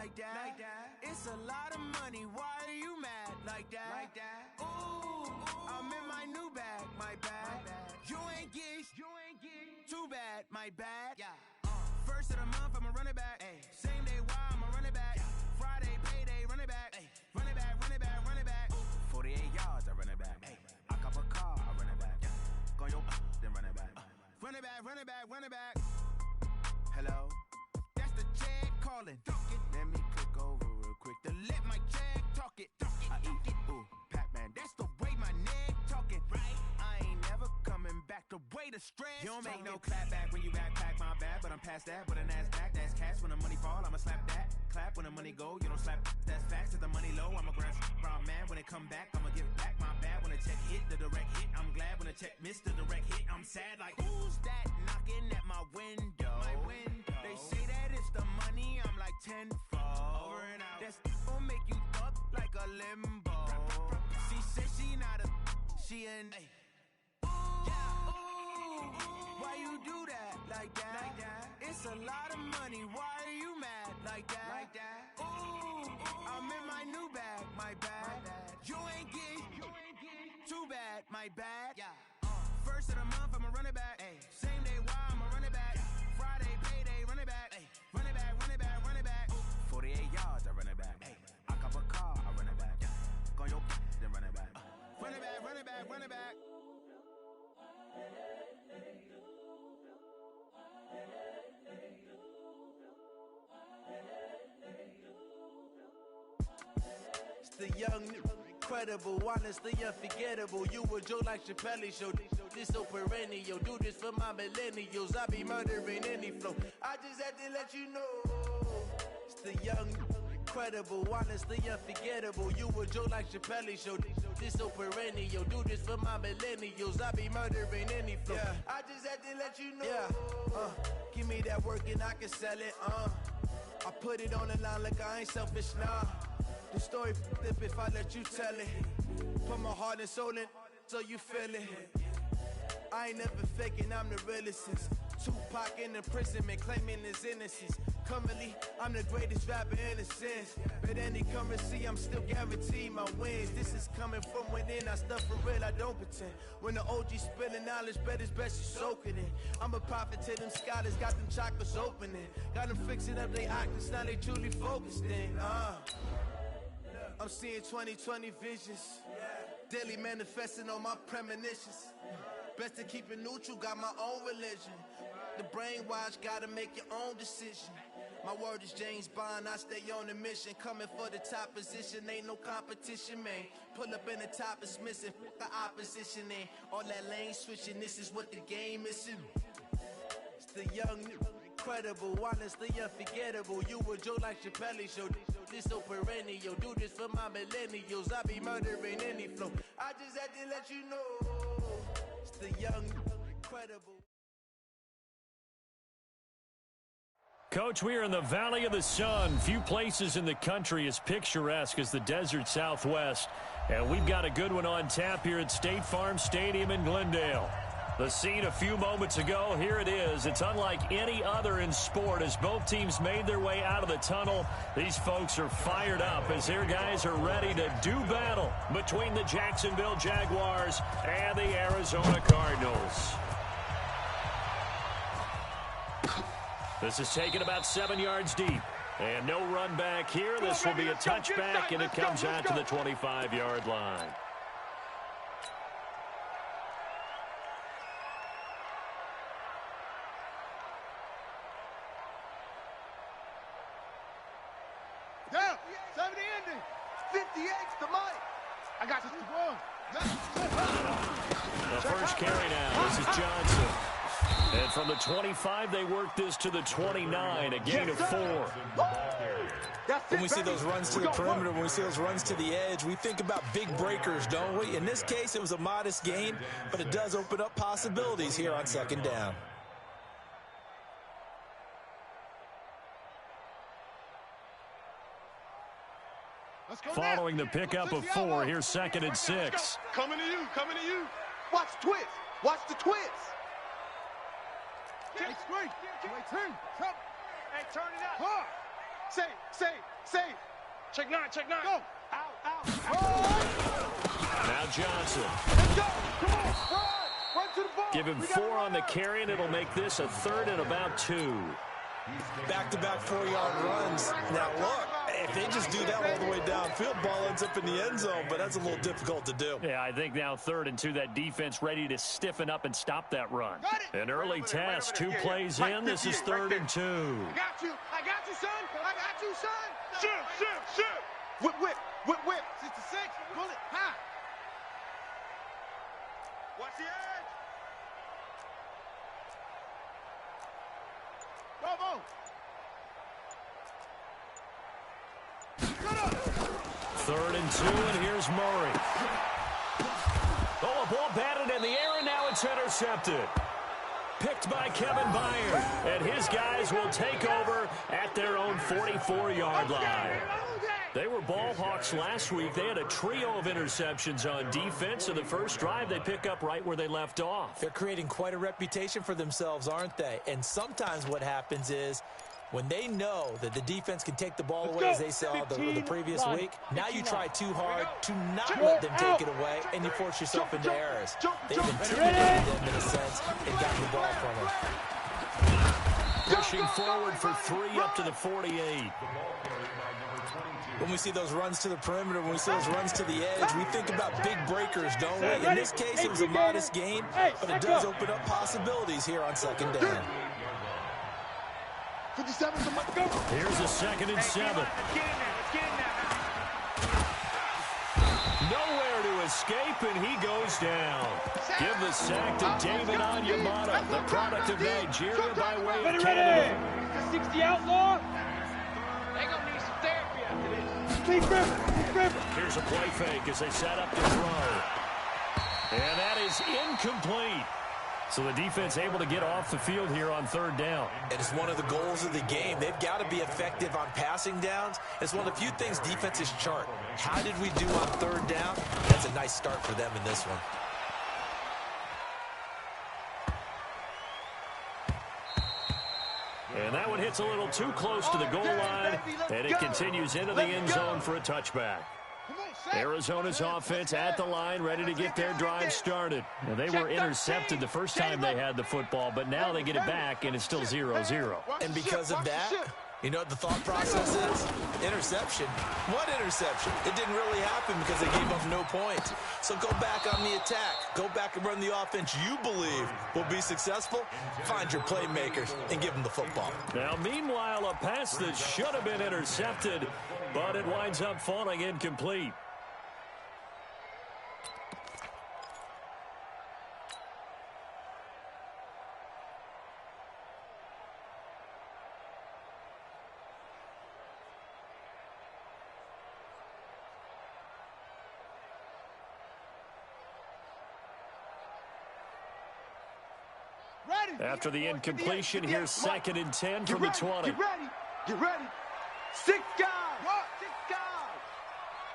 like that. It's a lot of money, why are you mad like that? Ooh, I'm in my new bag, my bad. You ain't geek, too bad, my bad. First of the month, I'ma run it back. Same day, why I'ma run it back. Friday, payday, run it back. Run it back, run it back, run it back. 48 yards, I run it back. I cop a car, I run it back. Go yo, then run it back. Run it back, run it back, run it back. Hello, that's the check calling. Let me click over real quick to let my check talk it. I eat it, ooh, Pac-Man, that's the way my neck talking. Right, I ain't never coming back the way the stress. You don't make no clap back when you backpack, my bad, but I'm past that. With a NASDAQ, that's cash. When the money fall, I'ma slap that. Clap when the money go, you don't slap. That's facts. If the money low, I'ma grab brown man. When it come back, I'ma give back my bad. When the check hit, the direct hit. I'm glad when the check missed the direct hit. I'm sad like, who's that knocking at my window? They say that it's the money, I'm like tenfold. Over and out. That's gon' make you up like a limbo. She said she not a, she an. Why you do that like that? It's a lot of money, why are you mad like that? Ooh, I'm in my new bag, my bad. You ain't geek, too bad, my bad. First of the month, I'ma run it back. Same day, why I'ma run it back. Friday, payday, run it back. Run it back, run it back, run it back. 48 yards, I run it back. I cop a car, I run it back. Go yo, then run it back. Run it back, run it back, run it back. It's the young, incredible, honestly unforgettable. You a joke like Chappelle Show. This so perennial. Do this for my millennials. I be murdering any flow. I just had to let you know. It's the young, incredible, honestly unforgettable. You a joke like Chappelle Show. This so perennial. Do this for my millennials. I be murdering any flow. I just had to let you know. Give me that work and I can sell it. I put it on the line like I ain't selfish, nah. The story flip if I let you tell it. Put my heart and soul in so you feel it. I ain't never faking, I'm the realest since Tupac in imprisonment, claiming his innocence. Currently, I'm the greatest rapper in a sense. But any currency, I'm still guaranteed my wins. This is coming from within, I stuff for real, I don't pretend. When the OG spilling knowledge, bet it's best you soak it in. I'm a prophet to them scholars, got them chakras opening. Got them fixing up their octaves, now they truly focused in. I'm seeing 2020 visions. Daily manifesting on my premonitions. Best to keep it neutral, got my own religion. The brainwash, gotta make your own decision. My word is James Bond, I stay on a mission. Coming for the top position, ain't no competition, man. Pull up in the top, it's missing, the opposition ain't. All that lane switching, this is what the game is. It's the young, incredible, honestly unforgettable. You a joke like Chappelle Show. This so perennial. Do this for my millennials. I be murdering any flow. I just had to let you know. It's the young, incredible. Coach, we are in the Valley of the Sun. Few places in the country as picturesque as the desert Southwest. And we've got a good one on tap here at State Farm Stadium in Glendale. The scene a few moments ago, here it is. It's unlike any other in sport as both teams made their way out of the tunnel. These folks are fired up as their guys are ready to do battle between the Jacksonville Jaguars and the Arizona Cardinals. This is taken about 7 yards deep. And no run back here. This will be a touchback, and it comes out to the 25-yard line. Down, 70 ending, 58's the mic. I got 61. The first carry now. This is Johnson. And from the 25, they work this to the 29, a gain of 4. When we see those runs to the perimeter, when we see those runs to the edge, we think about big breakers, don't we? In this case, it was a modest gain, but it does open up possibilities here on second down. Following the pickup of 4, here's 2nd and 6. Coming to you, coming to you. Watch the twist, watch the twist. Hey, turn it up. Safe. Check nine. Go. Out. Now Johnson. Let's go. Come on. Run to the ball. Give him 4 on the carry, and it'll make this a 3rd and about 2. Back-to-back 4-yard runs. Now, look, if they just do that all the way downfield, ball ends up in the end zone, but that's a little difficult to do. Yeah, I think now 3rd and 2, that defense ready to stiffen up and stop that run. An early test, 2 plays in. This is 3rd and 2. I got you, son. Shoot. Whip. 66. Bullet. High. Watch the edge. Bravo. 3rd and 2, and here's Murray. Oh, a ball batted in the air, and now it's intercepted. Picked by Kevin Byard, and his guys will take over at their own 44-yard line. They were ball hawks last week. They had a trio of interceptions on defense, and the first drive they pick up right where they left off. They're creating quite a reputation for themselves, aren't they? And sometimes what happens is when they know that the defense can take the ball away, as they saw the previous week, now you try too hard to not let them take it away, and you force yourself into errors. They've intimidated them in a sense and gotten the ball from them. Pushing forward for 3 up to the 48. When we see those runs to the perimeter, when we see those runs to the edge, we think about big breakers, don't we? In this case, it was a modest gain, but it does open up possibilities here on 2nd down. 57, let's go. Here's a 2nd and 7. Let's get in there. Nowhere to escape, and he goes down. Give the sack to David Onyemata, the product of Nigeria by way of Canada. The 60 outlaw. They're going to need some therapy after this. Keep gripping. Here's a play fake as they set up to throw. And that is incomplete. So the defense able to get off the field here on 3rd down. And it's one of the goals of the game. They've got to be effective on passing downs. It's one of the few things defenses chart. How did we do on 3rd down? That's a nice start for them in this one. And that one hits a little too close to the goal line, and it continues into the end zone for a touchback. Arizona's offense at the line, ready to get their drive started. Now, they were intercepted the first time they had the football, but now they get it back, and it's still 0-0. And because of that, you know what the thought process is? Interception. What interception? It didn't really happen because they gave up no points. So go back on the attack. Go back and run the offense you believe will be successful. Find your playmakers and give them the football. Now, meanwhile, a pass that should have been intercepted, but it winds up falling incomplete. After the incompletion, here's 2nd and 10 from the 20. Get ready. 6 guys.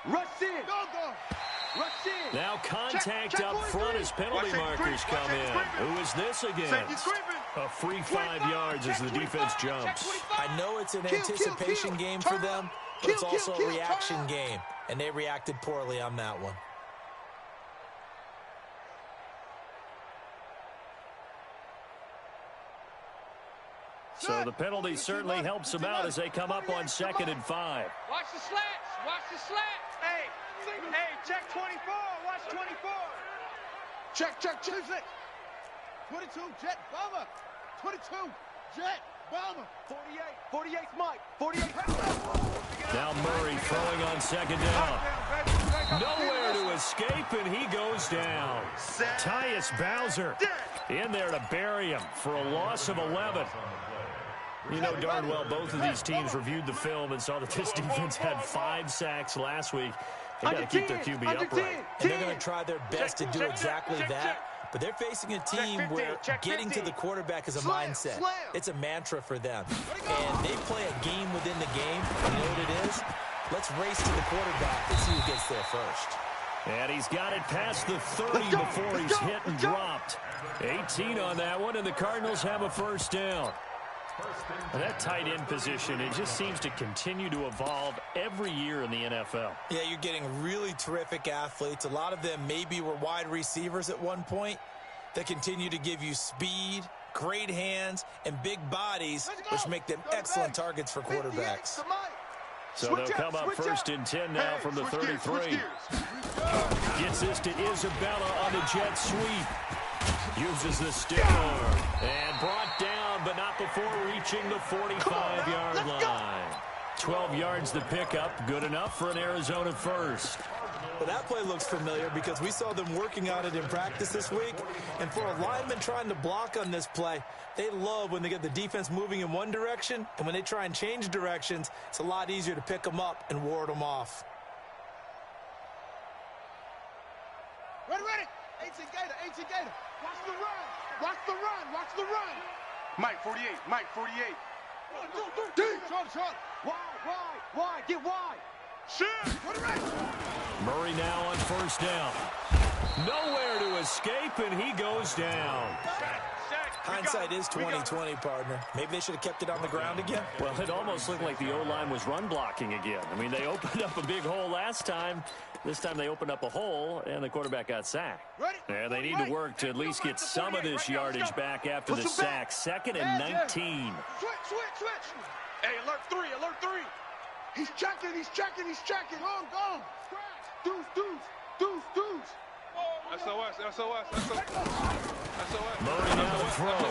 Rush in. Rush in. Now contact up front as penalty markers come in. Who is this against? A free 5 yards as the defense jumps. I know it's an anticipation game for them, but it's also a reaction game, and they reacted poorly on that one. So the penalty certainly helps them out as they come up on 2nd and 5. Watch the slats. Hey, check 24. Watch 24. Check. 22, Jet Bomber. 22, Jet Bomber. 48, Mike. 48. Now Murray throwing on 2nd down. Nowhere to escape, and he goes down. Tyus Bowser in there to bury him for a loss of 11. You know darn well both of these teams reviewed the film and saw that this defense had 5 sacks last week. They got to keep their QB upright. And they're going to try their best to do exactly that. But they're facing a team where getting to the quarterback is a mindset. It's a mantra for them. And they play a game within the game. You know what it is? Let's race to the quarterback and see who gets there first. And he's got it past the 30 before he's hit and dropped. 18 on that one, and the Cardinals have a 1st down. And that tight end position, it just seems to continue to evolve every year in the NFL. Yeah, you're getting really terrific athletes. A lot of them maybe were wide receivers at one point. They continue to give you speed, great hands, and big bodies, which make them excellent targets for quarterbacks. So they'll come up first and 10 now from the 33. Gets this to Isabella on the jet sweep. Uses the stick arm and brought down, but not before reaching the 45-yard line. 12 yards the pickup, good enough for an Arizona first. Well, that play looks familiar because we saw them working on it in practice this week. And for a lineman trying to block on this play, they love when they get the defense moving in one direction. And when they try and change directions, it's a lot easier to pick them up and ward them off. Ready. 18 Gator, 18 Gator. Watch the run. Watch the run. Watch the run. Mike 48. Mike 48. 1, 2, 3. Short. Wide. Get wide. Shit. Ready. Murray now on first down. Nowhere to escape, and he goes down. Hindsight is 20/20, partner. Maybe they should have kept it on the ground again. Well, it almost looked like the O-line was run blocking again. I mean, they opened up a big hole last time. This time they opened up a hole, and the quarterback got sacked. And they need to work to at least get some of this yardage back after the sack. 2nd and 19. Switch. Hey, alert 3. He's checking. Go. Deuce. SOS. Murray now to throw.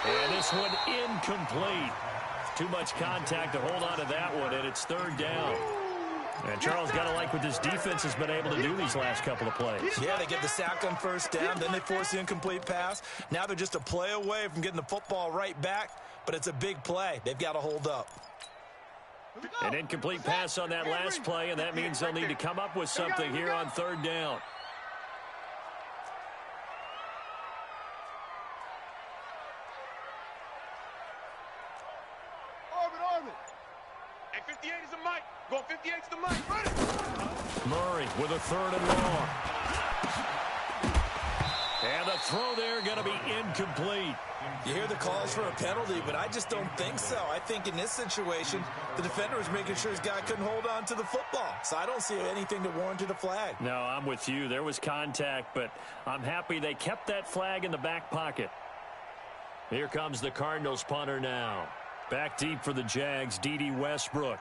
And this one incomplete. Too much contact to hold on to that one, and it's 3rd down. And Charles, got to like what this defense has been able to do these last couple of plays. Yeah, they get the sack on first down, then they force the incomplete pass. Now they're just a play away from getting the football right back, but it's a big play. They've got to hold up. An incomplete pass on that last play, and that means they'll need to come up with something here on 3rd down. Orbit. Hey, 58 is the mic. Go 58's the mic. Ready. Murray with a 3rd and long. And the throw there going to be incomplete. You hear the calls for a penalty, but I just don't think so. I think in this situation, the defender was making sure his guy couldn't hold on to the football. So I don't see anything to warrant a flag. No, I'm with you. There was contact, but I'm happy they kept that flag in the back pocket. Here comes the Cardinals punter now. Back deep for the Jags, D.D. Westbrook.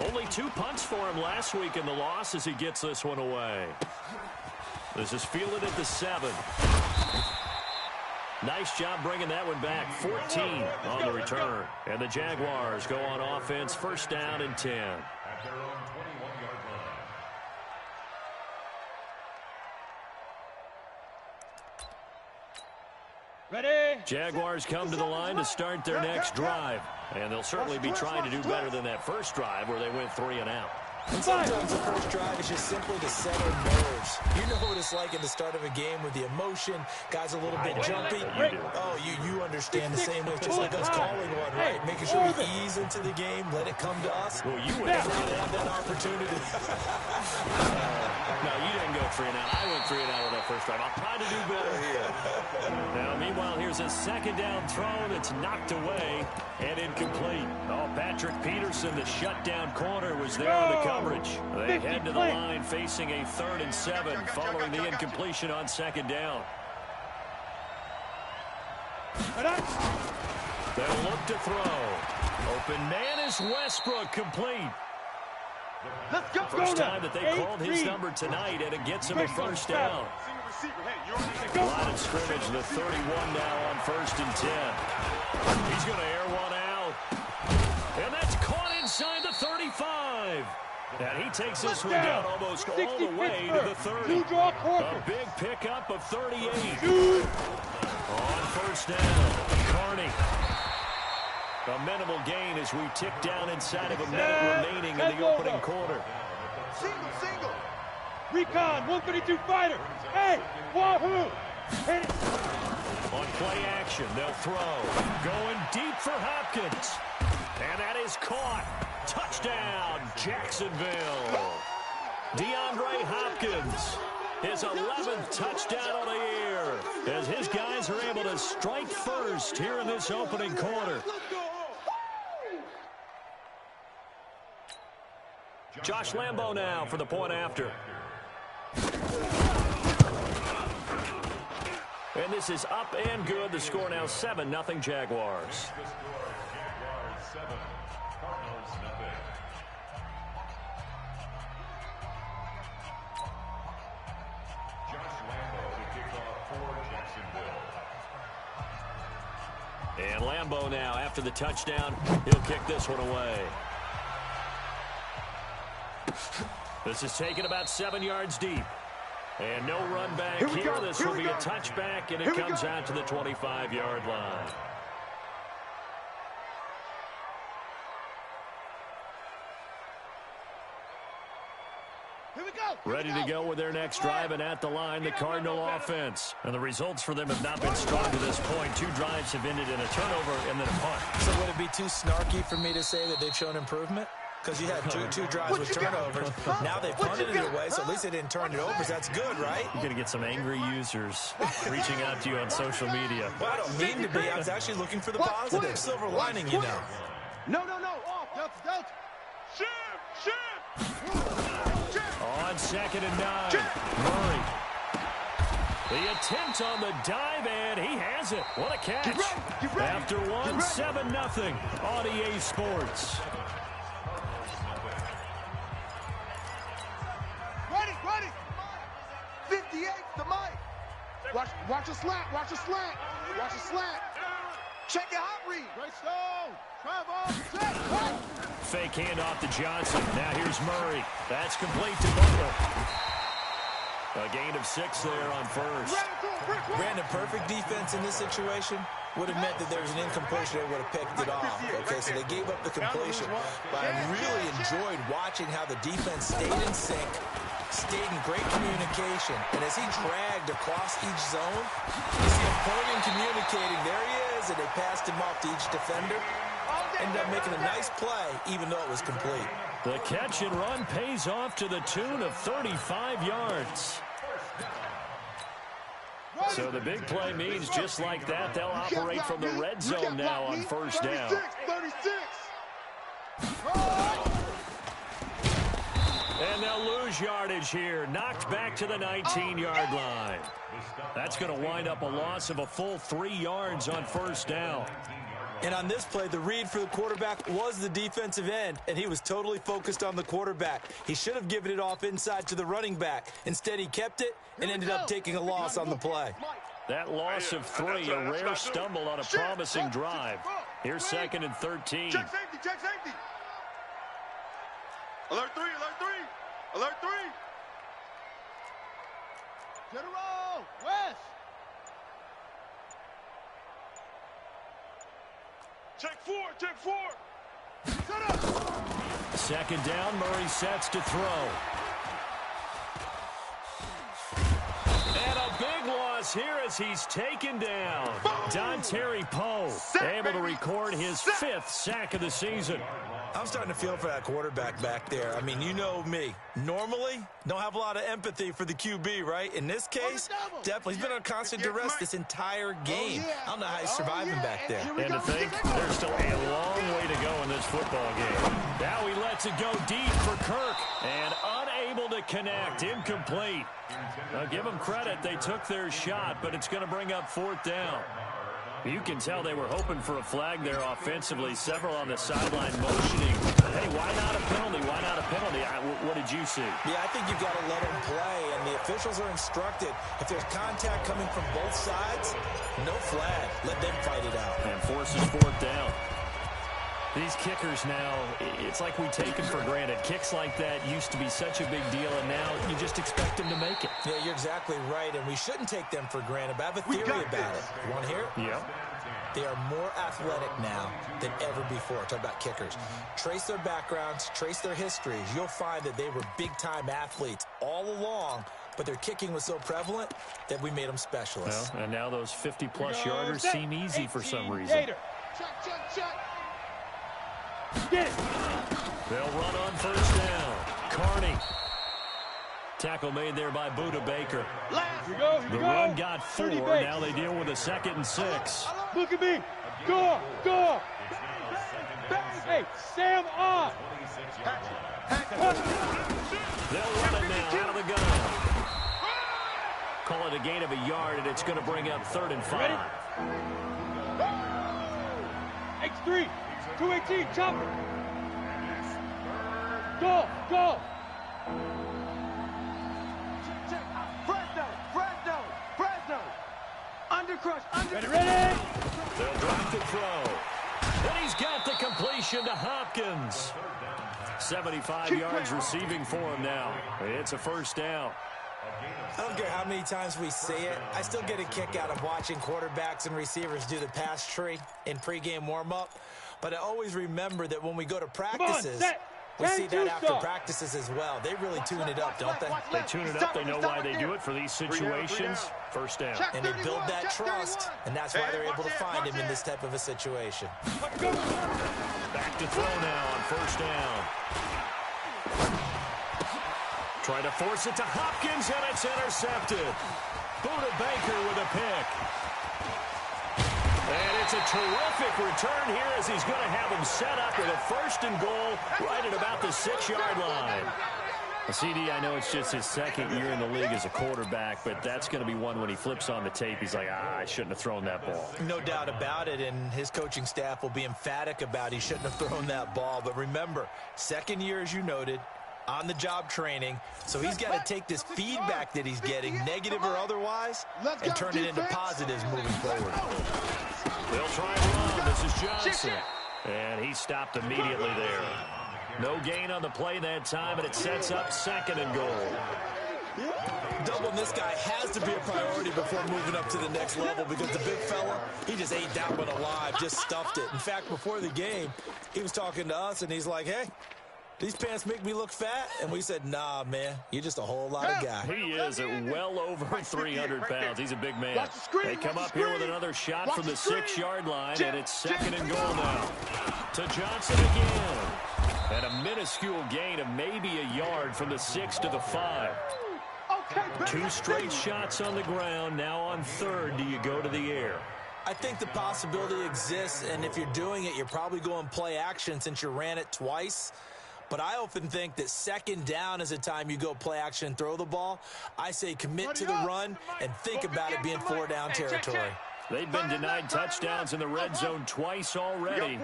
Only 2 punts for him last week in the loss as he gets this one away. This is fielded at the 7. Nice job bringing that one back. 14 on the return. And the Jaguars go on offense, 1st down and 10. Ready. Jaguars come to the line to start their next drive. And they'll certainly be trying to do better than that first drive where they went 3 and out. And sometimes the first drive is just simply to settle nerves. You know what it's like in the start of a game with the emotion. Guys a little bit jumpy. Oh, you understand the same way. It's just like us calling one, right? Making sure we ease into the game, let it come to us. Well, you wouldn't have that opportunity. No, you didn't go 3 and out. I went 3 and out on that first drive. I'll try to do better here. Now, meanwhile, here's a 2nd down throw that's knocked away and incomplete. Oh, Patrick Peterson, the shutdown corner, was there in the coverage. They head to the line facing a 3rd and 7 following the incompletion on 2nd down. They'll look to throw. Open man is Westbrook, complete. Let's go. First time that they called his number tonight, and it gets him a 1st down. Line of scrimmage, the 31 now on 1st and 10. He's going to air one out. And that's caught inside the 35. And he takes this one down almost all the way to the 30. A big pickup of 38. On 1st down, Carney. A minimal gain as we tick down inside of a minute remaining in the opening quarter. Single. Recon, 132 fighter. Hey, wahoo! Hit it. On play action, they'll throw. Going deep for Hopkins. And that is caught. Touchdown, Jacksonville. DeAndre Hopkins. His 11th touchdown of the year as his guys are able to strike first here in this opening quarter. Josh Lambo now for the point after. And this is up and good. The score now 7-0 Jaguars. And Lambo now, after the touchdown, he'll kick this one away. This is taken about 7 yards deep. And no run back here. This will be a touchback, and it comes out to the 25-yard line. Ready to go with their next drive, and at the line, the Cardinal offense. And the results for them have not been strong to this point. 2 drives have ended in a turnover and then a punt. So would it be too snarky for me to say that they've shown improvement? Because you had two drives with turnovers. Now they punted it away, so at least they didn't turn it over. So that's good, right? You're going to get some angry users reaching out to you on social media. Well, I don't mean to be. I was actually looking for the positive. Silver lining, you know. No. Off. Delta. Shift. On 2nd and 9. Murray. The attempt on the dive, and he has it. What a catch. Get ready. After 7-0 on EA Sports. Ready. 58 to Mike. Watch a slant. Check your hot read. Great stone. Travel. Fake handoff to Johnson. Now here's Murray. That's complete to Butler. A gain of 6 there on first. Brandon, perfect defense in this situation would have meant that there was an incompletion. They would have picked it off. Okay, so they gave up the completion. But I really enjoyed watching how the defense stayed in sync, stayed in great communication. And as he dragged across each zone, you see him pointing, communicating. There he is, and they passed him off to each defender. Ended up making a nice play, even though it was complete. The catch and run pays off to the tune of 35 yards. So the big play means just like that, they'll operate from the red zone now on first down. 36. And they'll lose yardage here. Knocked back to the 19-yard line. That's going to wind up a loss of a full 3 yards on first down. And on this play, the read for the quarterback was the defensive end, and he was totally focused on the quarterback. He should have given it off inside to the running back. Instead, he kept it and ended up taking a loss on the play. That loss of 3, a rare stumble on a promising drive. Here's 2nd and 13. Check safety. Alert 3. General, West. Check 4. Set up. 2nd down, Murray sets to throw. And a big loss here as he's taken down. Dontari Poe able to record his 5th sack of the season. I'm starting to feel for that quarterback back there. I mean, you know me. Normally, don't have a lot of empathy for the QB, right? In this case, definitely. He's been on constant duress this entire game. I don't know how he's surviving back there. And to think, there's still a long way to go in this football game. Now he lets it go deep for Kirk. And unable to connect. Incomplete. Now, give them credit. They took their shot, but it's going to bring up 4th down. You can tell they were hoping for a flag there offensively. Several on the sideline motioning. Hey, why not a penalty? What did you see? Yeah, I think you've got to let them play, and the officials are instructed. If there's contact coming from both sides, no flag. Let them fight it out. And forces 4th down. These kickers now, it's like we take them for granted. Kicks like that used to be such a big deal, and now you just expect them to make it. Yeah, you're exactly right, and we shouldn't take them for granted. But I have a theory about it. You want to hear it? Yeah. They are more athletic now than ever before. Talk about kickers. Trace their backgrounds, trace their histories. You'll find that they were big-time athletes all along, but their kicking was so prevalent that we made them specialists. Well, and now those 50-plus yarders seem easy for some reason. Check. Get it. They'll run on first down. Carney Tackle made there by Buda Baker. The run got 4. Now they deal with a 2nd and 6. Look at me. Go. Hey, Sam on. They'll run it now out of the gun. Call it a gain of a yard, and it's going to bring up 3rd and 5. X3, 218, chopper. Go. Fresno. Undercrush. Ready. They'll drop the throw. And he's got the completion to Hopkins. 75 yards receiving for him now. It's a 1st down. I don't care how many times we say it. I still get a kick out of watching quarterbacks and receivers do the pass tree in pregame warm-up. But I always remember that when we go to practices, we see that after practices as well. They really tune it up, don't they? They tune it up. They know why they do it for these situations. 1st down. And they build that trust, and that's why they're able to find him in this type of a situation. Back to throw now on 1st down. Trying to force it to Hopkins, and it's intercepted. Buda Baker with a pick. And it's a terrific return here as he's going to have him set up with a 1st and goal right at about the 6-yard line. CD, I know it's just his 2nd year in the league as a quarterback, but that's going to be one when he flips on the tape. He's like, I shouldn't have thrown that ball. No doubt about it, and his coaching staff will be emphatic about he shouldn't have thrown that ball. But remember, 2nd year, as you noted, on-the-job training, so he's got to take this feedback that he's getting, negative or otherwise, and turn it into positives moving forward. They'll try and run. This is Johnson. And he stopped immediately there. No gain on the play that time, and it sets up 2nd and goal. Doubling this guy has to be a priority before moving up to the next level because the big fella, he just ate that one alive, just stuffed it. In fact, before the game, he was talking to us, and he's like, hey, these pants make me look fat? And we said, nah, man, you're just a whole lot of guy. He is at well over 300 pounds. He's a big man. They come up here with another shot from the 6-yard line, and it's 2nd and goal now. To Johnson again. And a minuscule gain of maybe a yard from the 6 to the 5. 2 straight shots on the ground. Now on 3rd, do you go to the air? I think the possibility exists, and if you're doing it, you're probably going play action since you ran it twice. But I often think that 2nd down is a time you go play action and throw the ball. I say commit to the run and think about it being 4-down territory. They've been denied touchdowns in the red zone twice already.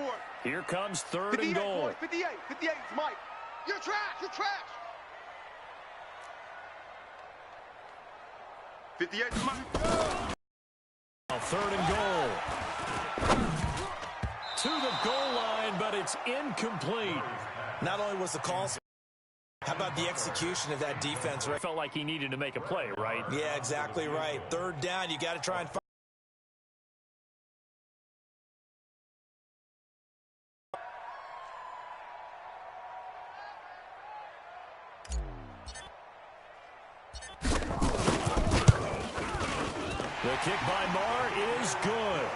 Here comes 3rd and goal. 58, Mike. You're trash. 58, Mike. 3rd and goal. To the goal line, but it's incomplete. Not only was the call, how about the execution of that defense? Right? Felt like he needed to make a play, right? Yeah, exactly right. 3rd down, you got to try and find. The kick by Marr is good.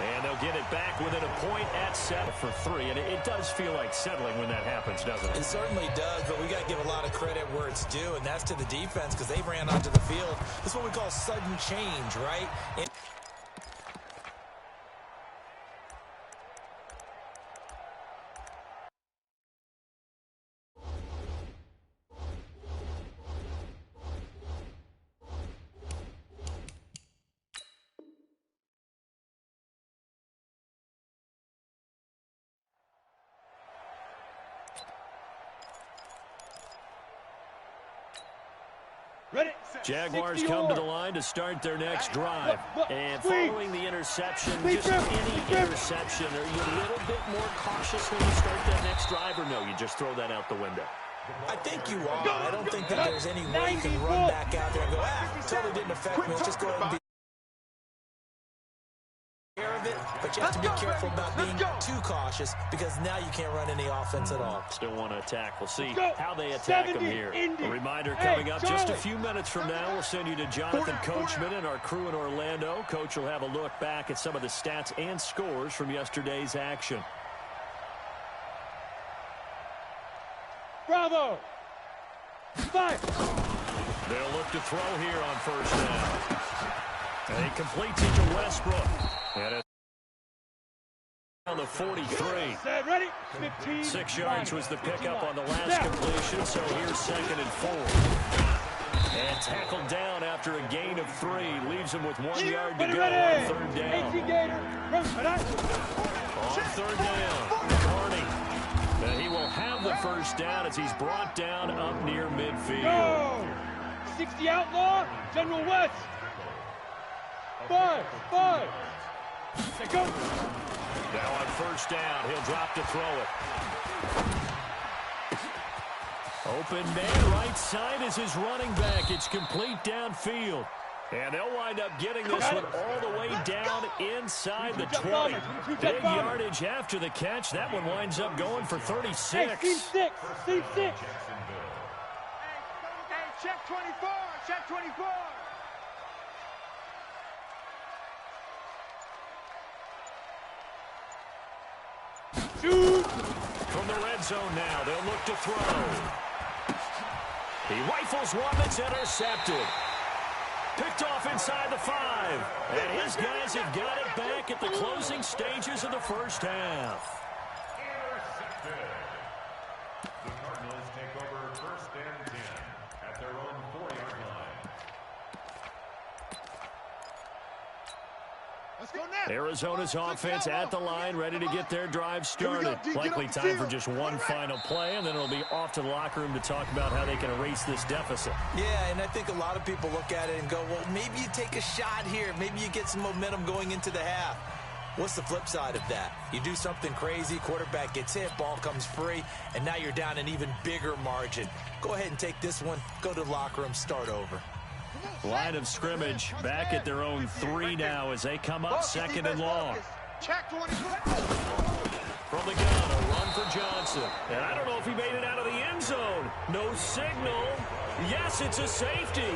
And they'll get it back within a point at 7 for 3. And it does feel like settling when that happens, doesn't it? It certainly does, but we got to give a lot of credit where it's due, and that's to the defense because they ran onto the field. This is what we call sudden change, right? Jaguars come to the line to start their next drive. And following the interception, just any interception, are you a little bit more cautious when you start that next drive, or no, you just throw that out the window? I think you are. I don't think that there's any way you can run back out there and go, totally didn't affect me. Let's just go ahead and be aware of it. But you have to be careful about being too cautious because now you can't run any offense at all. Still want to attack. We'll see how they attack them here. A reminder coming up just a few minutes from now. We'll send you to Jonathan Coachman and our crew in Orlando. Coach will have a look back at some of the stats and scores from yesterday's action. Bravo! 5. They'll look to throw here on first down. And he completes it to Westbrook. And it's on the 43. 6 yards was the pickup on the last completion, so here's 2nd and 4. And tackled down after a gain of 3. Leaves him with 1 yard to go on 3rd down. On 3rd down, Carney. And he will have the first down as he's brought down up near midfield. 60 outlaw, General West. 5. Go. Now on first down, he'll drop to throw it. Open man, right side is his running back. It's complete downfield. And they'll wind up getting this one all the way down inside the 20. Big yardage after the catch. That one winds up going for 36. Hey, team 6. Hey, check 24. Check 24. Shoot. From the red zone now, they'll look to throw. He rifles one that's intercepted. Picked off inside the 5. And his guys have got it back at the closing stages of the first half. Intercepted. The Cardinals take over 1st and 10 at their own 4-yard line. Let's go now. Arizona's offense at the line, ready to get their drive started. Likely time for just one final play, and then it'll be off to the locker room to talk about how they can erase this deficit. Yeah, and I think a lot of people look at it and go, well, maybe you take a shot here. Maybe you get some momentum going into the half. What's the flip side of that? You do something crazy, quarterback gets hit, ball comes free, and now you're down an even bigger margin. Go ahead and take this one, go to the locker room, start over. Line of scrimmage back at their own 3 now as they come up 2nd and long. Check 24. From the gun, a run for Johnson. And I don't know if he made it out of the end zone. No signal. Yes, it's a safety.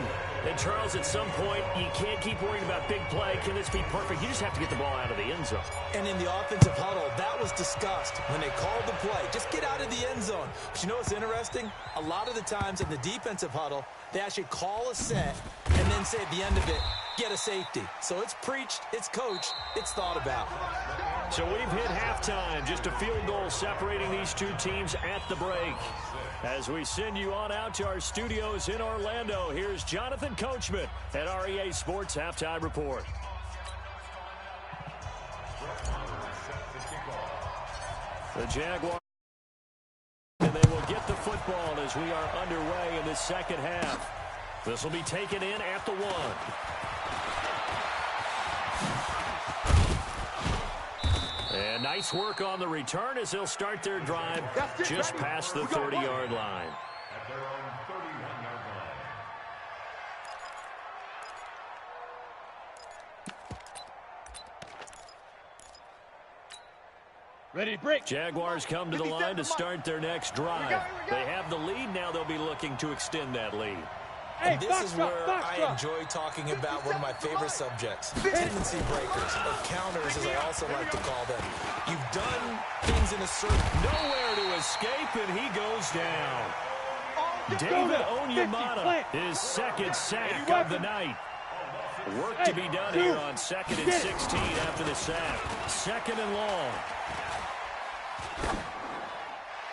And Charles, at some point, you can't keep worrying about big play. Can this be perfect? You just have to get the ball out of the end zone. And in the offensive huddle, that was discussed when they called the play. Just get out of the end zone. But you know what's interesting? A lot of the times in the defensive huddle, they actually call a set and then say at the end of it, get a safety. So it's preached, it's coached, it's thought about. So we've hit halftime. Just a field goal separating these two teams at the break. As we send you on out to our studios in Orlando, here's Jonathan Coachman at REA Sports Halftime Report. The Jaguars, and they will get the football as we are underway in the second half. This will be taken in at the 1. And nice work on the return as they'll start their drive just past the 30-yard line. At their own 31-yard line. Ready to break. Jaguars come to the line to start their next drive. They have the lead. Now they'll be looking to extend that lead. And this is where I enjoy talking about one of my favorite subjects, tendency breakers, or counters as I also like to call them. You've done things in a certain... Nowhere to escape, and he goes down. David Onyemata, his 2nd sack of the night. Work to be done here on 2nd and 16 after the sack. 2nd and long.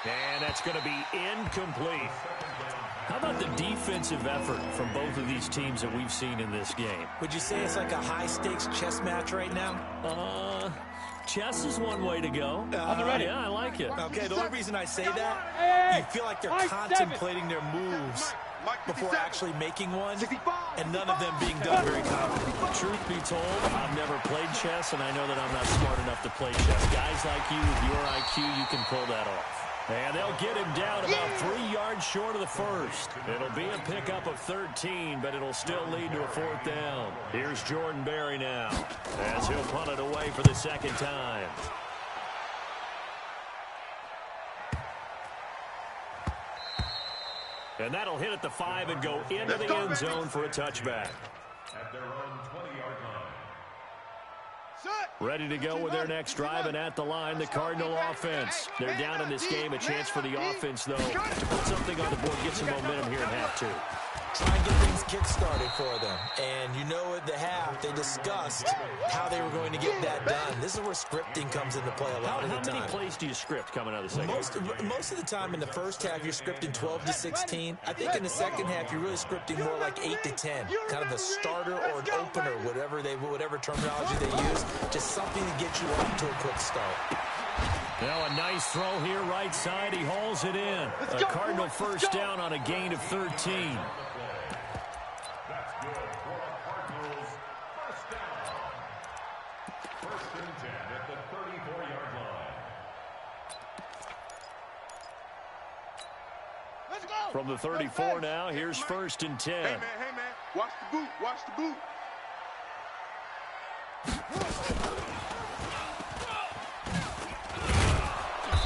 And that's going to be incomplete. How about the defensive effort from both of these teams that we've seen in this game? Would you say it's like a high-stakes chess match right now? Chess is one way to go. Yeah, I like it. Okay, the only reason I say that, you feel like they're contemplating their moves before actually making one, and none of them being done very confidently. Truth be told, I've never played chess, and I know that I'm not smart enough to play chess. Guys like you, with your IQ, you can pull that off. And they'll get him down about 3 yards short of the first. It'll be a pickup of 13, but it'll still lead to a 4th down. Here's Jordan Berry now, as he'll punt it away for the 2nd time. And that'll hit at the 5 and go into the end zone for a touchback. At their own 20-yard line. Ready to go with their next drive, and at the line, the Cardinal offense. They're down in this game. A chance for the offense, though, to put something on the board, get some momentum here in half 2. try and get things kick-started for them. And you know at the half, they discussed how they were going to get that done. This is where scripting comes into play a lot of the time. How many plays do you script coming out of the second? Most of the time in the first half, you're scripting 12 to 16. I think in the second half, you're really scripting more like 8 to 10. Kind of a starter or an opener, whatever terminology they use. Just something to get you off to a quick start. Now a nice throw here, right side. He hauls it in. A Cardinal first down on a gain of 13. That's good for the Cardinals. First down. First and 10 at the 34-yard line. Let's go. From the 34 now, here's first and 10. Hey, man, watch the boot, watch the boot.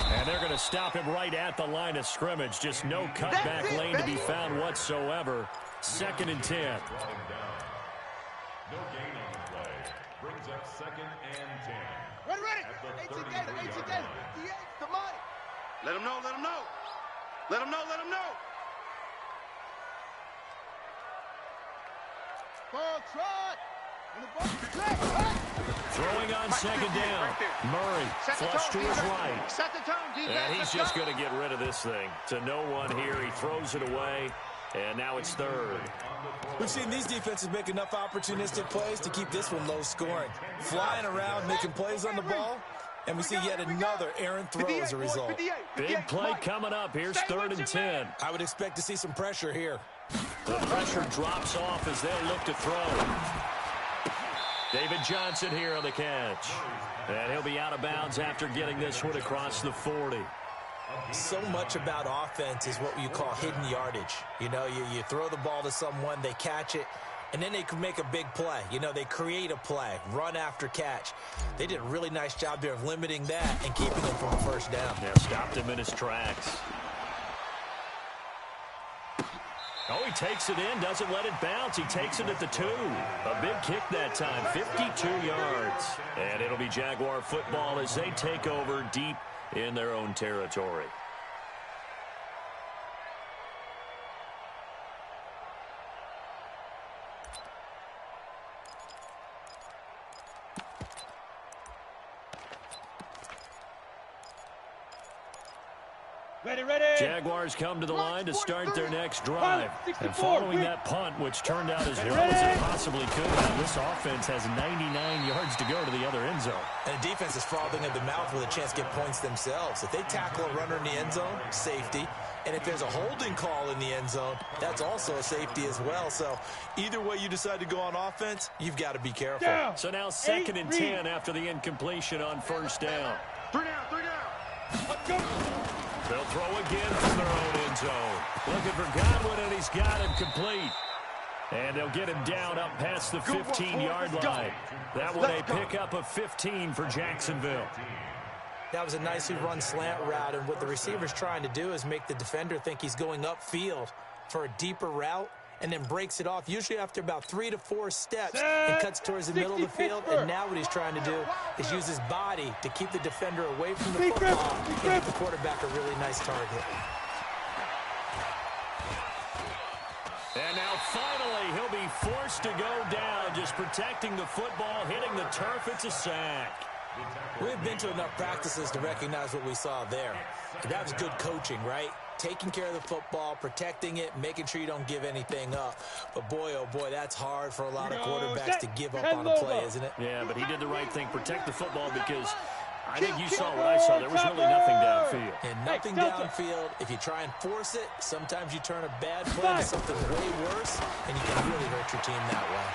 And they're going to stop him right at the line of scrimmage. Just no cutback lane to be found whatsoever. Second and 10. No gain on the play. Brings up second and 10. Ready. At the 18 gator, 18 gator. 58, the money. Let him know, let him know. Let him know, let him know. Ball trot. And the ball. Throwing on second down. Murray flush to his right. Set the tone, defense. And he's just going to get rid of this thing. To no one here. He throws it away. And now it's third. We've seen these defenses make enough opportunistic plays to keep this one low scoring. Flying around, making plays on the ball. And we see yet another errant throw as a result. Big play coming up. Here's third and 10. I would expect to see some pressure here. The pressure drops off as they'll look to throw. David Johnson here on the catch. And he'll be out of bounds after getting this one across the 40. So much about offense is what you call hidden yardage. You know, you throw the ball to someone, they catch it, and then they can make a big play. You know, they create a play, run after catch. They did a really nice job there of limiting that and keeping them from a first down. Yeah, stopped him in his tracks. Oh, he takes it in, doesn't let it bounce. He takes it at the 2. A big kick that time, 52 yards. And it'll be Jaguar football as they take over deep in their own territory. Ready. Jaguars come to the line to start their next drive. And following that punt, which turned out as well as it possibly could have, this offense has 99 yards to go to the other end zone. And the defense is frothing at the mouth with a chance to get points themselves. If they tackle a runner in the end zone, safety. And if there's a holding call in the end zone, that's also a safety as well. So either way you decide to go on offense, you've got to be careful. So now second and 10 after the incompletion on first down. 3 down. Let's go. They'll throw again from their own end zone. Looking for Godwin, and he's got him complete. And they'll get him down up past the 15-yard line. That one a pickup of 15 for Jacksonville. That was a nicely run slant route, and what the receiver's trying to do is make the defender think he's going upfield for a deeper route, and then breaks it off, usually after about 3 to 4 steps, and cuts towards the middle of the field. And now what he's trying to do is use his body to keep the defender away from the football and give the quarterback a really nice target. And now finally he'll be forced to go down, just protecting the football, hitting the turf. It's a sack. We've been to enough practices to recognize what we saw there. That was good coaching, right? Taking care of the football, protecting it, making sure you don't give anything up. But boy, oh boy, that's hard for a lot of quarterbacks to give up on a play, isn't it? Yeah, but he did the right thing, protect the football, because I think you saw what I saw. There was really nothing downfield. And nothing downfield. If you try and force it, sometimes you turn a bad play into something way worse, and you can really hurt your team that way.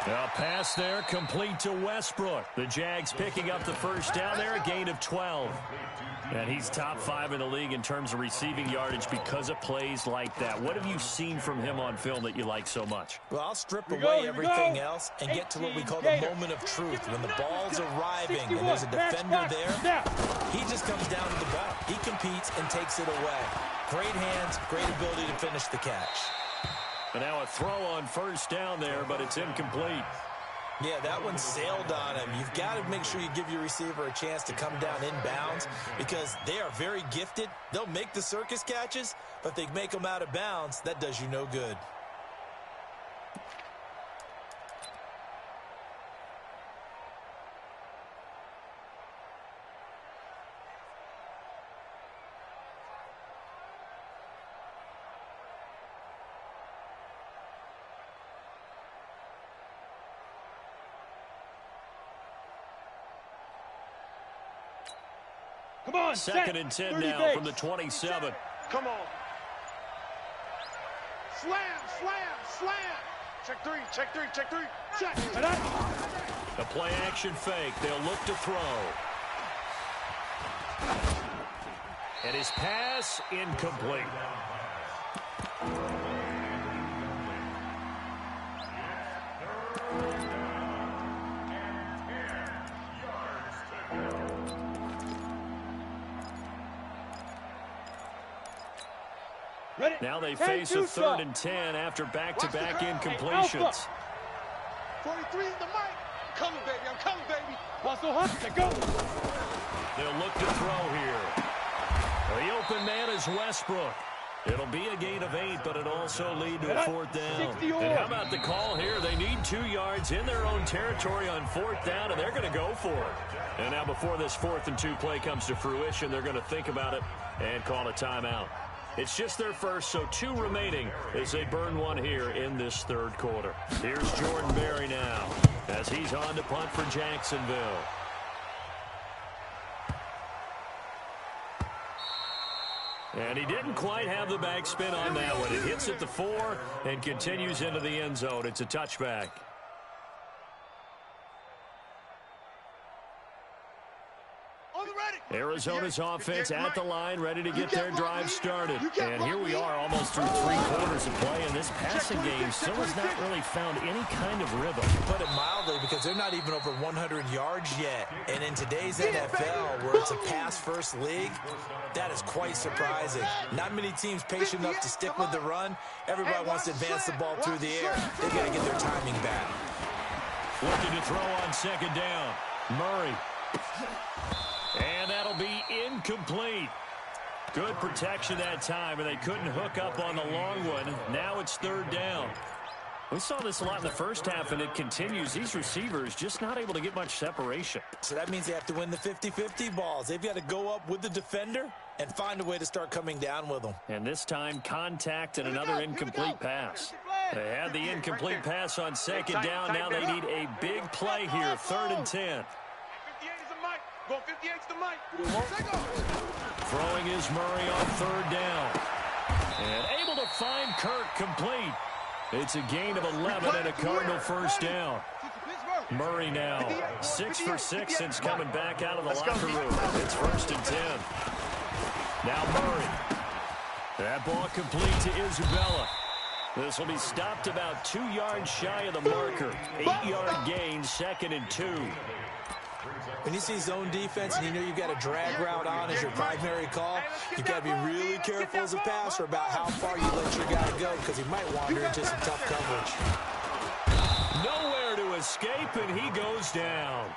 A pass there, complete to Westbrook. The Jags picking up the first down there, a gain of 12. And he's top 5 in the league in terms of receiving yardage because of plays like that. What have you seen from him on film that you like so much? Well, I'll strip away everything else and get to what we call the moment of truth. When the ball's arriving and there's a defender there, he just comes down to the ball. He competes and takes it away. Great hands, great ability to finish the catch. And now a throw on first down there, but it's incomplete. Yeah, that one sailed on him. You've got to make sure you give your receiver a chance to come down inbounds because they are very gifted. They'll make the circus catches, but if they make them out of bounds, that does you no good. Come on, Second and 10 now base. from the 27. Come on. Slam, slam, slam. Check three, check three, check three. Check. A play action fake. They'll look to throw. And his pass incomplete. Ready? Now they face a 3rd and 10 after back-to-back incompletions. 43 in the mic. I'm coming, baby. I'm coming, baby. Muscle hunt. Let go. They'll look to throw here. The open man is Westbrook. It'll be a gain of 8, but it also lead to a 4th down. And how about the call here? They need 2 yards in their own territory on 4th down, and they're going to go for it. And now before this 4th and 2 play comes to fruition, they're going to think about it and call a timeout. It's just their first, so 2 remaining as they burn 1 here in this 3rd quarter. Here's Jordan Berry now as he's on to punt for Jacksonville. And he didn't quite have the backspin on that one. It hits at the 4 and continues into the end zone. It's a touchback. Arizona's offense at the line, ready to get their drive started. And here we are almost through 3 quarters of play, and this passing game still has not really found any kind of rhythm. Put it mildly, because they're not even over 100 yards yet. And in today's NFL, where it's a pass-first league, that is quite surprising. Not many teams patient enough to stick with the run. Everybody wants to advance the ball through the air. They've got to get their timing back. Looking to throw on 2nd down. Murray. And that'll be incomplete. Good protection that time, and they couldn't hook up on the long one. Now it's 3rd down. We saw this a lot in the first half, and it continues. These receivers just not able to get much separation. So that means they have to win the 50-50 balls. They've got to go up with the defender and find a way to start coming down with them. And this time, contact and another incomplete pass. They had the incomplete pass on 2nd down. Now they need a big play here, 3rd and 10. 58 is the mic. Go 58's the mic. Throwing is Murray on 3rd down. And able to find Kirk complete. It's a gain of 11 and a Cardinal 1st down. Murray now 6 for 6 since coming back out of the locker room. It's 1st and 10. Now Murray. That ball complete to Isabella. This will be stopped about 2 yards shy of the marker. 8-yard gain, 2nd and 2. When you see zone defense and you know you've got a drag route on as your primary call, you've got to be really careful as a passer about how far you let your guy go, because he might wander into some tough coverage. Nowhere to escape, and he goes down.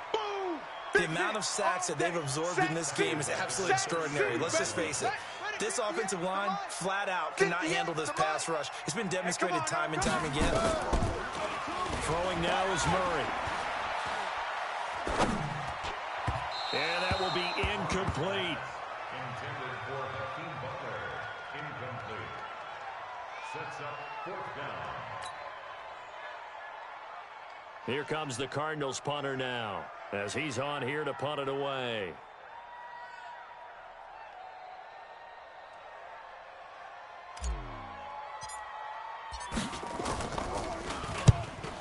The amount of sacks that they've absorbed in this game is absolutely extraordinary. Let's just face it. This offensive line, flat out, cannot handle this pass rush. It's been demonstrated time and time again. Throwing now is Murray. And that will be incomplete. Intended for Hakeem Butler. Incomplete. Sets up 4th down. Here comes the Cardinals punter now, as he's on here to punt it away.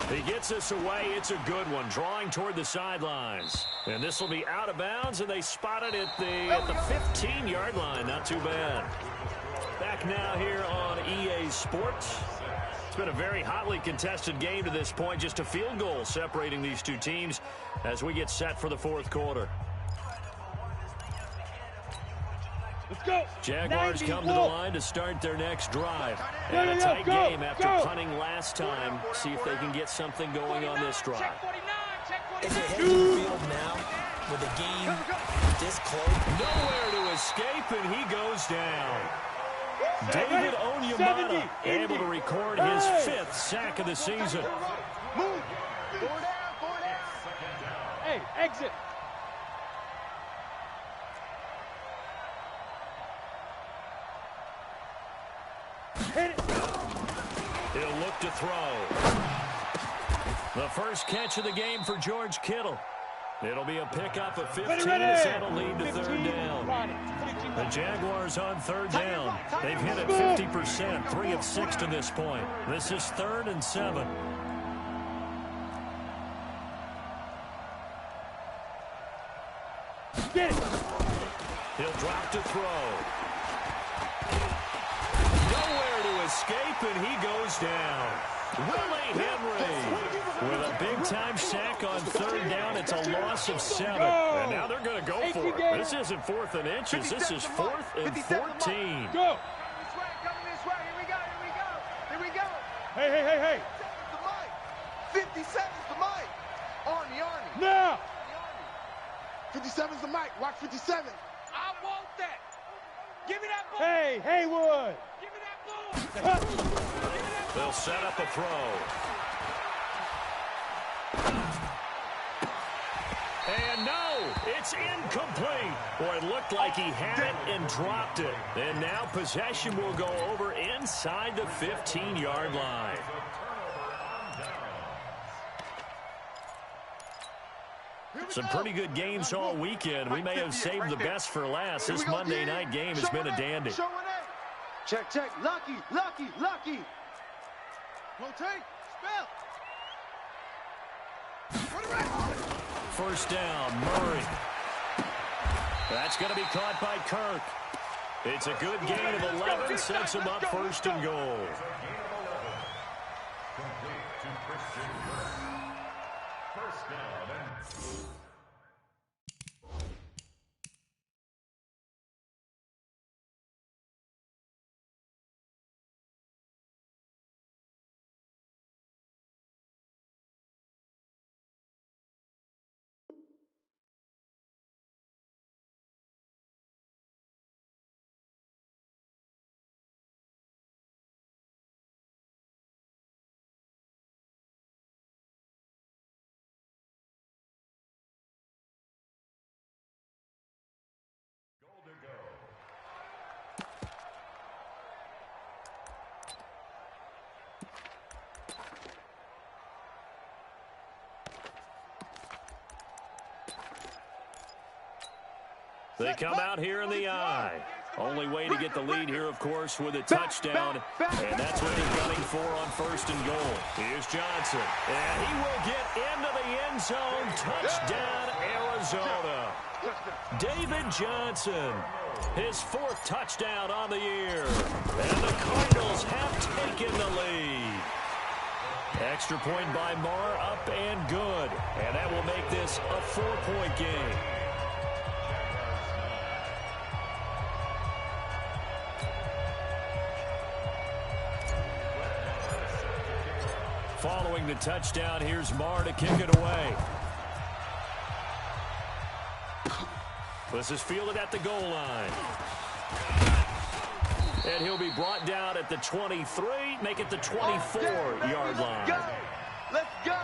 He gets us away. It's a good one, drawing toward the sidelines. And this will be out of bounds, and they spot it at the 15-yard line. Not too bad. Back now here on EA Sports. It's been a very hotly contested game to this point. Just a field goal separating these 2 teams as we get set for the 4th quarter. Let's go. Jaguars come to the line to start their next drive. And a tight game after punting last time. See if they can get something going on this drive. As they head to the field now, with the game this close. Nowhere to escape, and he goes down. David Onyemata able to record his 5th sack of the season. Move. 4 down, 4 down. Hey, exit. Hit it. He'll look to throw. The first catch of the game for George Kittle. It'll be a pickup of 15 as that'll lead to third down. The Jaguars on third down. They've hit it 50%, 3 of 6 to this point. This is 3rd and 7. Get it. He'll drop to throw. Nowhere to escape, and he goes down. Willie Henry with a big-time sack on third down. It's a loss of 7. And now they're going to go for it. This isn't 4th and inches. This is 4th and 14. Go. Coming this way. Here we go. Hey. 57's the mic. Arnie. Now. 57's the mic. Watch 57. I want that. Give me that ball. Hey, Haywood. Give me that ball. They'll set up a throw. And no, it's incomplete. Boy, it looked like he had it and dropped it. And now possession will go over inside the 15-yard line. Some pretty good games all weekend. We may have saved the best for last. This Monday night game has been a dandy. Check. Lucky. Rotate. Spell. First down, Murray. That's going to be caught by Kirk. It's a good gain of 11, sets him up 1st and goal. Complete to Christian Kirk. First down and... They come out here in the eye. Only way to get the lead here, of course, with a touchdown. And that's what they're gunning for on 1st and goal. Here's Johnson. And he will get into the end zone. Touchdown, Arizona. David Johnson, his 4th touchdown on the year. And the Cardinals have taken the lead. Extra point by Marr, up and good. And that will make this a 4-point game. Following the touchdown, here's Marr to kick it away. This is fielded at the goal line. And he'll be brought down at the 23, make it the 24-yard line. Let's go.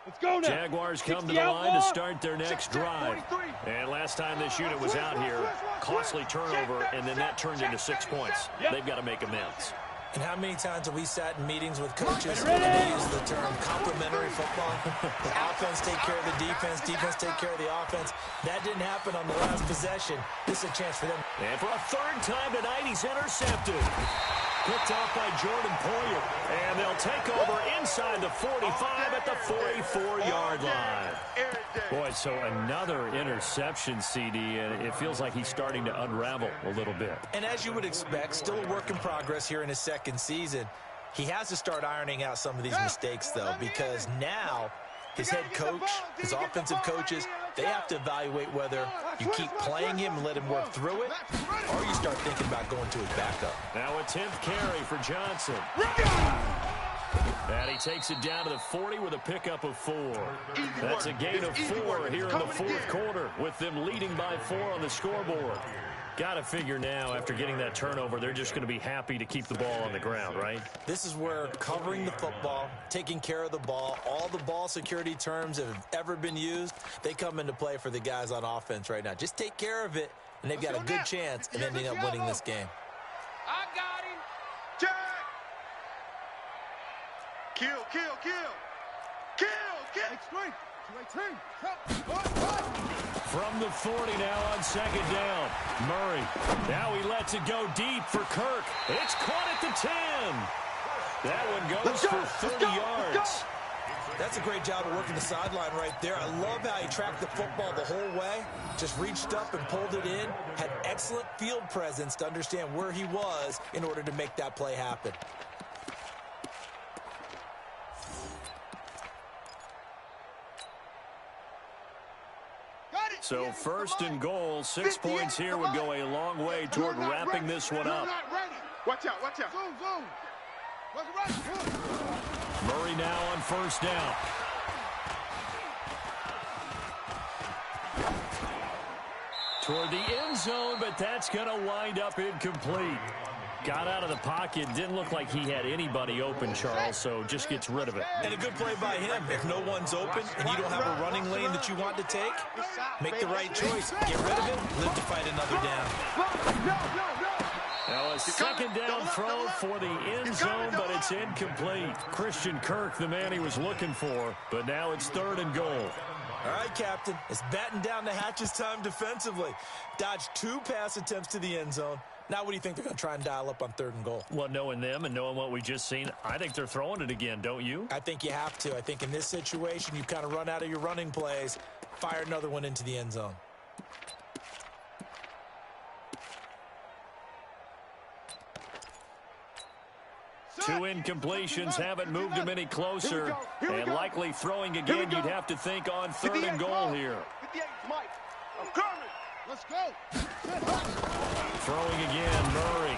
Let's go now. Jaguars come to the line to start their next drive. And last time this unit was out here, costly turnover, and then that turned into 6 points. They've got to make amends. And how many times have we sat in meetings with coaches and they use the term complementary football? The offense take care of the defense take care of the offense. That didn't happen on the last possession. This is a chance for them. And for a 3rd time tonight, he's intercepted. Picked off by Jordan Poyer. And they'll take over inside the 45 at the 44-yard line. Boy, so another interception, CD, and it feels like he's starting to unravel a little bit. And as you would expect, still a work in progress here in his 2nd season. He has to start ironing out some of these mistakes, though, because now his head coach, his offensive coaches, they have to evaluate whether you keep playing him and let him work through it, or you start thinking about going to his backup. Now a 10th carry for Johnson. And he takes it down to the 40 with a pickup of 4. That's a gain of 4 here in the 4th quarter, with them leading by 4 on the scoreboard. Got to figure now, after getting that turnover, they're just going to be happy to keep the ball on the ground, right? This is where covering the football, taking care of the ball, all the ball security terms that have ever been used, they come into play for the guys on offense right now. Just take care of it, and they've got a good chance of ending up winning this game. I got him. Jack. Kill, kill, kill. Kill, kill. Straight. From the 40 now on second down. Murray. Now he lets it go deep for Kirk. It's caught at the 10. That one goes for 30 yards. That's a great job of working the sideline right there. I love how he tracked the football the whole way. Just reached up and pulled it in. Had excellent field presence to understand where he was in order to make that play happen. So first and goal, 6 points here would go a long way toward wrapping this one up. Watch out, watch out. Zoom. Murray now on first down. Toward the end zone, but that's going to wind up incomplete. Got out of the pocket. Didn't look like he had anybody open, Charles, so just gets rid of it. And a good play by him. If no one's open and you don't have a running lane that you want to take, make the right choice. Get rid of it, live to fight another down. Now a second down throw for the end zone, but it's incomplete. Christian Kirk, the man he was looking for, but now it's third and goal. All right, Captain. It's batten down the hatches time defensively. Dodged 2 pass attempts to the end zone. Now what do you think they're going to try and dial up on third and goal? Well, knowing them and knowing what we just seen, I think they're throwing it again, don't you? I think you have to. I think in this situation, you kind of run out of your running plays, fire another one into the end zone. Two incompletions haven't moved him any closer. And likely throwing again, you'd have to think on third and goal here. 58, Mike. I'm coming. Let's go. Throwing again, Murray.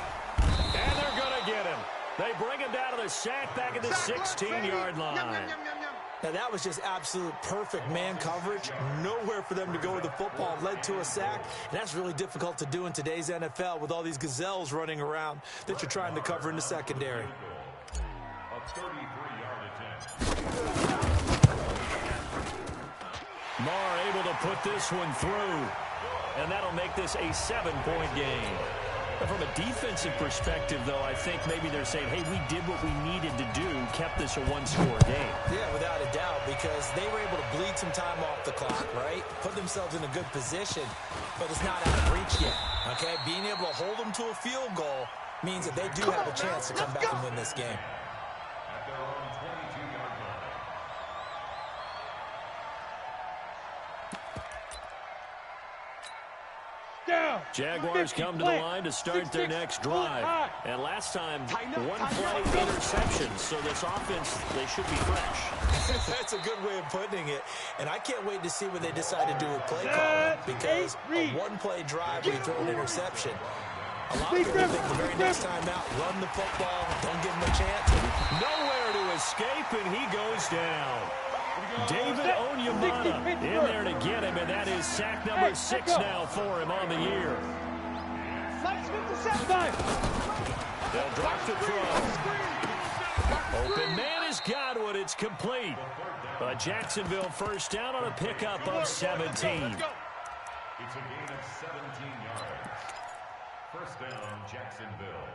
And they're going to get him. They bring him down to the sack back at the 16-yard line. Now, that was just absolute perfect man coverage. Nowhere for them to go with the football. Led to a sack. And that's really difficult to do in today's NFL with all these gazelles running around that you're trying to cover in the secondary. A 33-yard attempt. Marr able to put this one through. And that'll make this a 7-point game. From a defensive perspective, though, I think maybe they're saying, hey, we did what we needed to do, kept this a one-score game. Yeah, without a doubt, because they were able to bleed some time off the clock, right? Put themselves in a good position, but it's not out of reach yet, okay? Being able to hold them to a field goal means that they do have a chance to come back and win this game. At their own 22-yard line. Down. Jaguars come to the line to start their next drive. And last time, one play interception. So this offense, they should be fresh. That's a good way of putting it. And I can't wait to see what they decide to do with play calling, because a one-play drive where you throw an interception, a lot of people think the very next time out, run the football, don't give them a chance. Nowhere to escape, and he goes down. David Onyemata in there to get him, and that is sack number 6 now for him on the year. They'll drop the throw. Open man is Godwin. It's complete. But Jacksonville first down on a pickup of 17. It's a gain of 17 yards. First down, Jacksonville.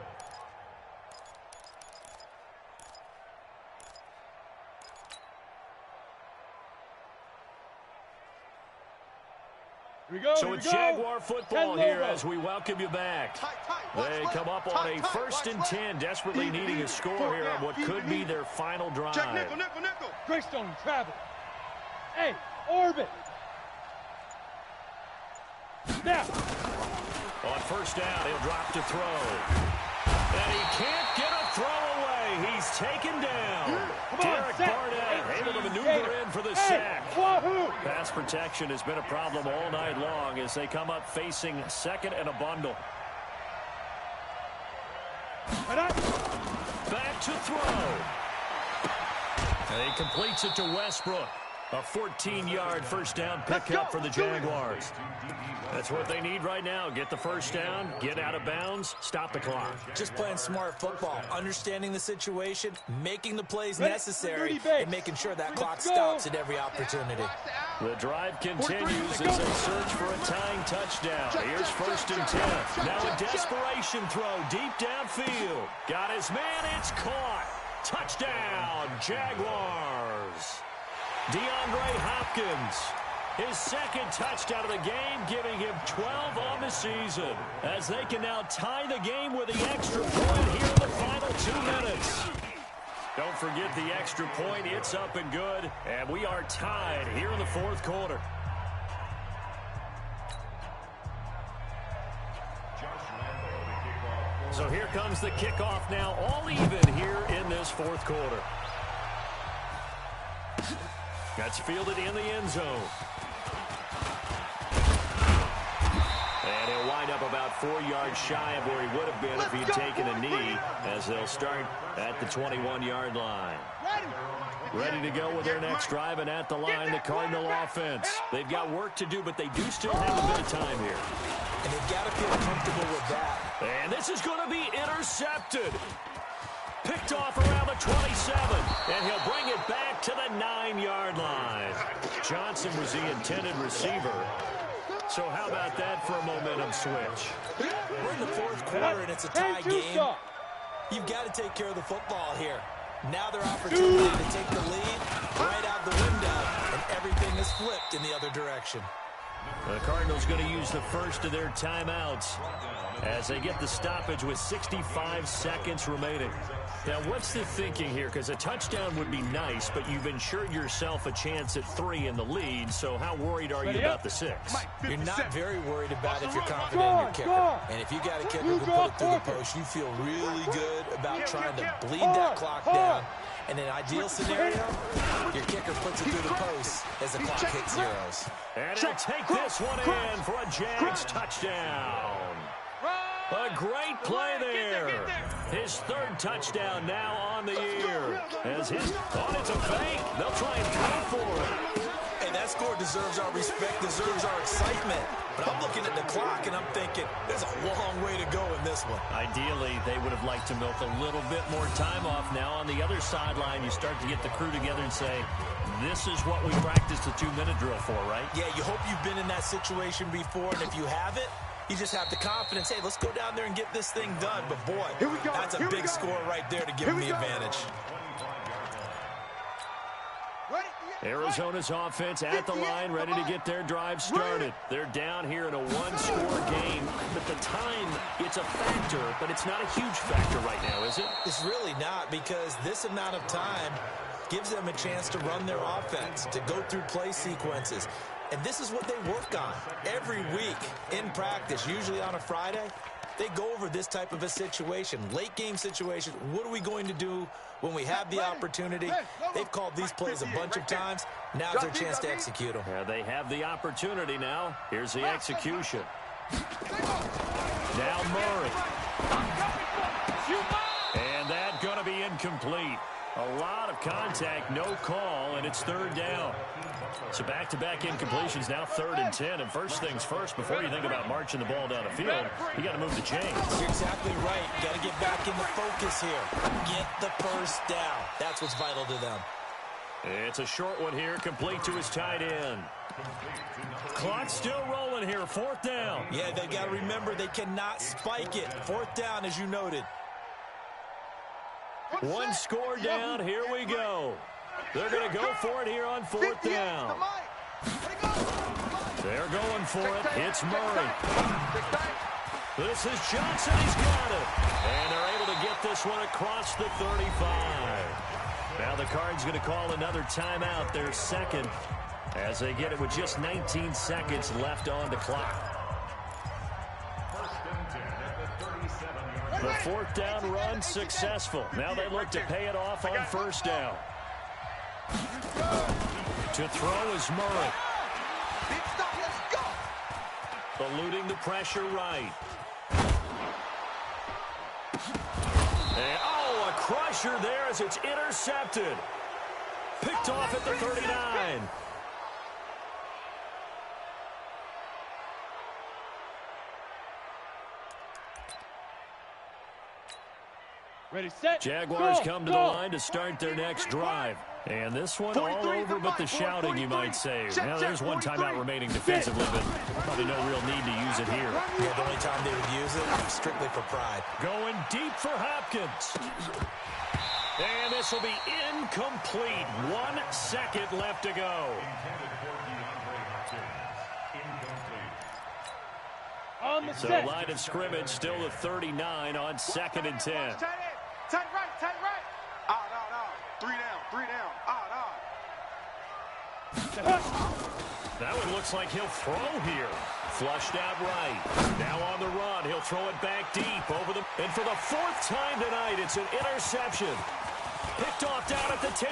So it's Jaguar football here as we welcome you back. They come up on a 1st and 10, desperately needing a score here on what could be their final drive. Check nickel, nickel, nickel. Greystone, travel. Hey, orbit. Now. On first down, he'll drop to throw. And he can't get a throw away. He's taken down. Derek Barnett able to maneuver in for the sack. Pass protection has been a problem all night long as they come up facing second and a bundle. Back to throw. And he completes it to Westbrook. A 14-yard first down pickup for the Jaguars. That's what they need right now. Get the first down, get out of bounds, stop the clock. Just playing smart football, understanding the situation, making the plays necessary, and making sure that clock stops at every opportunity. The drive continues as they search for a tying touchdown. Here's 1st and 10. Now a desperation throw deep downfield. Got his man, it's caught. Touchdown, Jaguars. DeAndre Hopkins, his 2nd touchdown of the game, giving him 12 on the season, as they can now tie the game with the extra point here in the final 2 minutes. Don't forget the extra point. It's up and good, and we are tied here in the 4th quarter. So here comes the kickoff now, all even here in this 4th quarter. That's fielded in the end zone. And he'll wind up about 4 yards shy of where he would have been if he'd taken a knee, as they'll start at the 21-yard line. Ready to go with their next drive, and at the line, the Cardinal offense. They've got work to do, but they do still have a bit of time here. And they've got to feel comfortable with that. And this is going to be intercepted. Picked off around the 27, and he'll bring it back to the 9-yard line. Johnson was the intended receiver. So how about that for a momentum switch? We're in the 4th quarter, and it's a tie game. You've got to take care of the football here. Now their opportunity to take the lead right out the window, and everything is flipped in the other direction. The Cardinals going to use the first of their timeouts as they get the stoppage with 65 seconds remaining. Now, what's the thinking here? Because a touchdown would be nice, but you've ensured yourself a chance at 3 in the lead, so how worried are you about the 6? You're not very worried about it if you're confident in your kicker. And if you got a kicker who can put it through the post, you feel really good about trying to bleed that clock down. In an ideal scenario, your kicker puts it through the post as the clock hits zeros. And he'll take this one in for a Jags touchdown. A great play there. His 3rd touchdown now on the year. As his thought it's a fake. They'll try and go for it. Hey, that score deserves our respect, deserves our excitement. But I'm looking at the clock and I'm thinking, there's a long way to go in this one. Ideally, they would have liked to milk a little bit more time off. Now on the other sideline, you start to get the crew together and say, this is what we practiced a 2-minute drill for, right? Yeah, you hope you've been in that situation before, and if you haven't, you just have the confidence, hey, let's go down there and get this thing done. But, boy, that's a big score right there to give them the advantage. Arizona's offense at the line, ready to get their drive started. They're down here in a 1-score game. But the time, it's a factor, but it's not a huge factor right now, is it? It's really not, because this amount of time gives them a chance to run their offense, to go through play sequences. And this is what they work on every week in practice, usually on a Friday. They go over this type of a situation, late game situation. What are we going to do when we have the opportunity? They've called these plays a bunch of times. Now's their chance to execute them. Yeah, they have the opportunity now. Here's the execution. Now Murray. And that's going to be incomplete. A lot of contact, no call, and it's 3rd down. So back-to-back incompletions, now 3rd and 10. And first things first, before you think about marching the ball down the field, you got to move the chains. You're exactly right. Got to get back in the focus here. Get the first down. That's what's vital to them. It's a short one here, complete to his tight end. Clock's still rolling here, 4th down. Yeah, they got to remember they cannot spike it. 4th down, as you noted. 1 score down, here we go. They're going to go for it here on 4th down. They're going for it. It's Murray. This is Johnson. He's got it. And they're able to get this one across the 35. Now the Cards going to call another timeout, their 2nd, as they get it with just 19 seconds left on the clock. The 4th down run successful. Now they look to pay it off on 1st down. To throw is Murray. Eluding the pressure right. And, oh, a crusher there as it's intercepted. Picked off at the 39. Ready, set, Jaguars come to the line to start their next drive. And this one all over but the shouting, you might say. Now, there's one timeout remaining defensively, but probably no real need to use it here. Yeah, the only time they would use it is strictly for pride. Going deep for Hopkins. And this will be incomplete. 1 second left to go. Incomplete. So line of scrimmage still the 39 on 2nd and 10. Tight right. Out. 3 down. Out. That one looks like he'll throw here. Flushed out right. Now on the run. He'll throw it back deep over the... And for the 4th time tonight, it's an interception. Picked off down at the 10.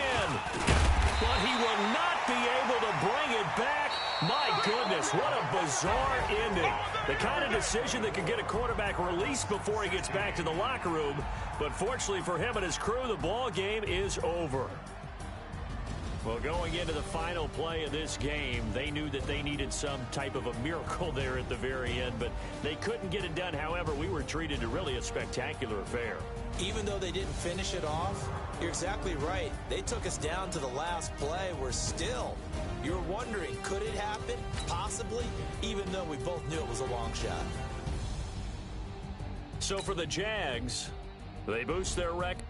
But he will not be able to bring it back. My goodness, what a bizarre ending. The kind of decision that could get a quarterback released before he gets back to the locker room. But fortunately for him and his crew, the ball game is over. Well, going into the final play of this game, they knew that they needed some type of a miracle there at the very end, but they couldn't get it done. However, we were treated to really a spectacular affair. Even though they didn't finish it off, you're exactly right. They took us down to the last play. We're still, you're wondering, could it happen? Possibly, even though we both knew it was a long shot. So for the Jags, they boost their record.